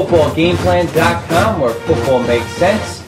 footballgameplan.com, where football makes sense.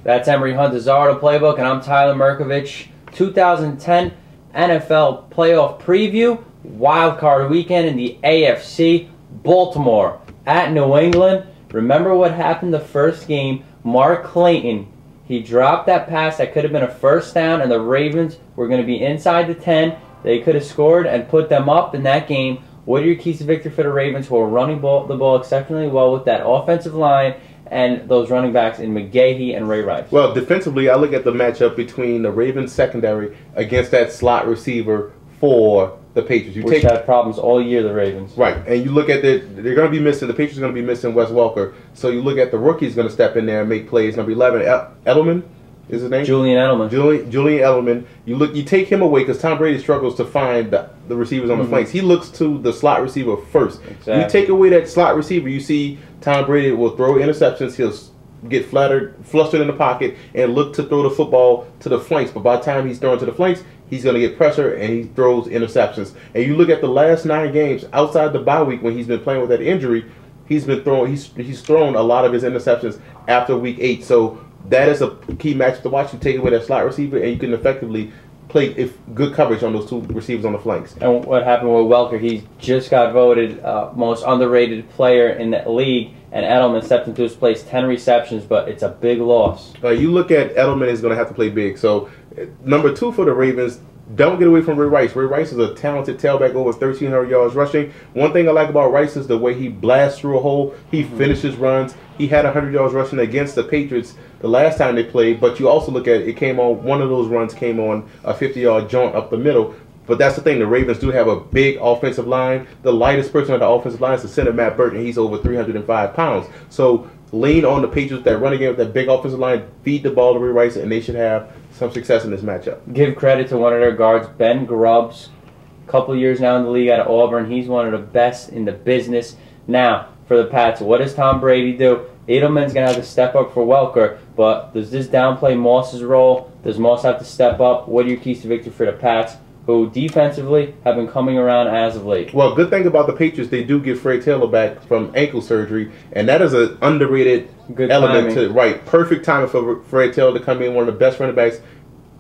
That's Emery Hunt, the Zardo Playbook, and I'm Tyler Merkovich. 2010 NFL Playoff Preview, Wild Card Weekend in the AFC. Baltimore at New England. Remember what happened the first game? Mark Clayton, he dropped that pass that could have been a first down, and the Ravens were going to be inside the 10. They could have scored and put them up in that game. What are your keys to victory for the Ravens, who are running the ball exceptionally well with that offensive line and those running backs in McGahee and Ray Rice? Well, defensively, I look at the matchup between the Ravens secondary against that slot receiver for the Patriots. Which had problems all year, the Ravens. Right, and you look at they're going to be missing, the Patriots are going to be missing Wes Welker. So you look at the rookie's going to step in there and make plays. Number 11, Edelman. Is his name? Julian Edelman. Julian Edelman. You take him away because Tom Brady struggles to find the receivers on the flanks. He looks to the slot receiver first. Exactly. You take away that slot receiver, you see Tom Brady will throw interceptions. He'll get flustered in the pocket and look to throw the football to the flanks. But by the time he's throwing to the flanks, he's going to get pressure and he throws interceptions. And you look at the last 9 games outside the bye week when he's been playing with that injury, he's thrown a lot of his interceptions after week 8. So that is a key match to watch. You take away that slot receiver, and you can effectively play good coverage on those 2 receivers on the flanks. And what happened with Welker? He just got voted most underrated player in the league, and Edelman stepped into his place, 10 receptions, but it's a big loss. You look at Edelman is going to have to play big. So number 2 for the Ravens, don't get away from Ray Rice. Ray Rice is a talented tailback, over 1,300 yards rushing. One thing I like about Rice is the way he blasts through a hole. He finishes runs. He had 100 yards rushing against the Patriots the last time they played, but you also look at it came on, one of those runs came on a 50-yard jaunt up the middle. But that's the thing, the Ravens do have a big offensive line. The lightest person on the offensive line is the center, Matt Burton. He's over 305 pounds. So lean on the Patriots, that running game with that big offensive line, feed the ball to Ray Rice, and they should have some success in this matchup. Give credit to one of their guards, Ben Grubbs. A couple years now in the league out of Auburn. He's one of the best in the business. Now, for the Pats, what does Tom Brady do? Edelman's going to have to step up for Welker, but does this downplay Moss's role? Does Moss have to step up? What are your keys to victory for the Pats, who defensively have been coming around as of late? Well, good thing about the Patriots, they do get Fred Taylor back from ankle surgery, and that is an underrated element perfect timing for Fred Taylor to come in, one of the best running backs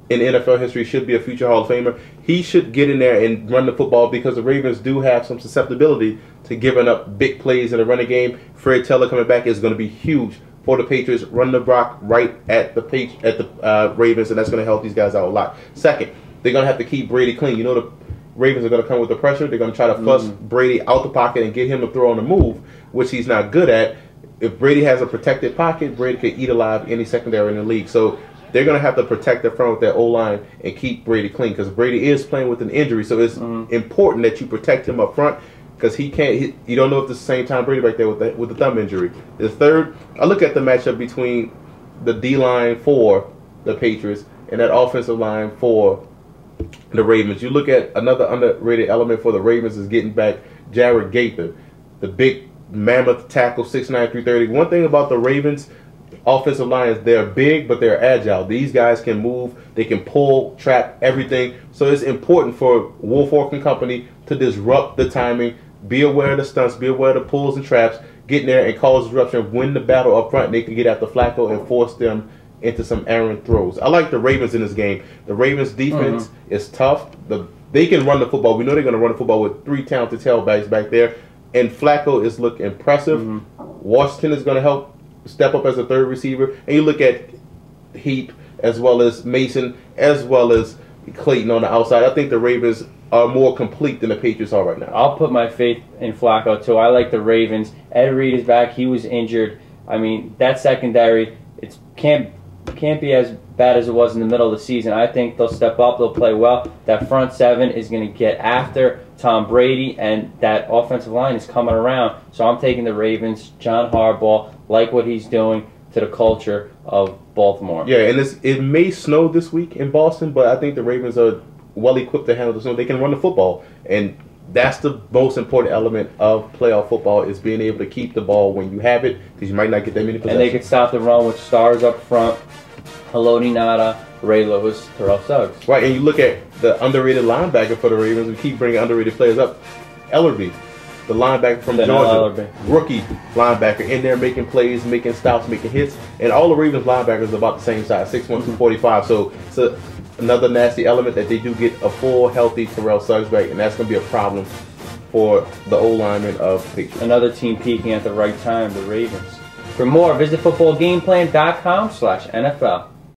in NFL history, should be a future Hall of Famer. He should get in there and run the football because the Ravens do have some susceptibility to giving up big plays in the running game. Fred Taylor coming back is going to be huge for the Patriots. Run the rock right at the Ravens, and that's going to help these guys out a lot. Second, they're going to have to keep Brady clean. You know the Ravens are going to come with the pressure. They're going to try to fuss Brady out the pocket and get him to throw on the move, which he's not good at. If Brady has a protected pocket, Brady could eat alive any secondary in the league. So they're going to have to protect the front with their O-line and keep Brady clean because Brady is playing with an injury. So it's important that you protect him up front because he can't. You don't know if it's the same Tom Brady right there with the thumb injury. The third, I look at the matchup between the D-line for the Patriots and that offensive line for the Ravens. You look at another underrated element for the Ravens is getting back Jared Gaither, the big mammoth tackle, 6'9", 330. One thing about the Ravens offensive line is they're big, but they're agile. These guys can move, they can pull, trap, everything. So it's important for Wolf Ork and company to disrupt the timing, be aware of the stunts, be aware of the pulls and traps, get in there and cause disruption, win the battle up front, and they can get after Flacco and force them into some errant throws. I like the Ravens in this game. The Ravens defense is tough. They can run the football. We know they're going to run the football with 3 talented tailbacks back there. And Flacco is looking impressive. Washington is going to help step up as a 3rd receiver. And you look at Heap as well as Mason as well as Clayton on the outside. I think the Ravens are more complete than the Patriots are right now. I'll put my faith in Flacco too. I like the Ravens. Ed Reed is back. He was injured. I mean, that secondary, it can't be as bad as it was in the middle of the season. I think they'll step up. They'll play well. That front 7 is going to get after Tom Brady, and that offensive line is coming around. So I'm taking the Ravens. John Harbaugh, like what he's doing to the culture of Baltimore. Yeah, and it may snow this week in Boston, but I think the Ravens are well equipped to handle the snow. They can run the football, and that's the most important element of playoff football is being able to keep the ball when you have it because you might not get that many possessions. And they can stop the run with stars up front. Haloti Nada, Ray Lewis, Terrell Suggs. Right, and you look at the underrated linebacker for the Ravens. We keep bringing underrated players up. Ellerbe. the linebacker from Georgia, rookie linebacker, in there making plays, making stops, making hits. And all the Ravens linebackers are about the same size, 6'1", 245. So it's another nasty element that they do get a full, healthy Terrell Suggs back, and that's going to be a problem for the O-lineman of Patriots. Another team peaking at the right time, the Ravens. For more, visit footballgameplan.com/NFL.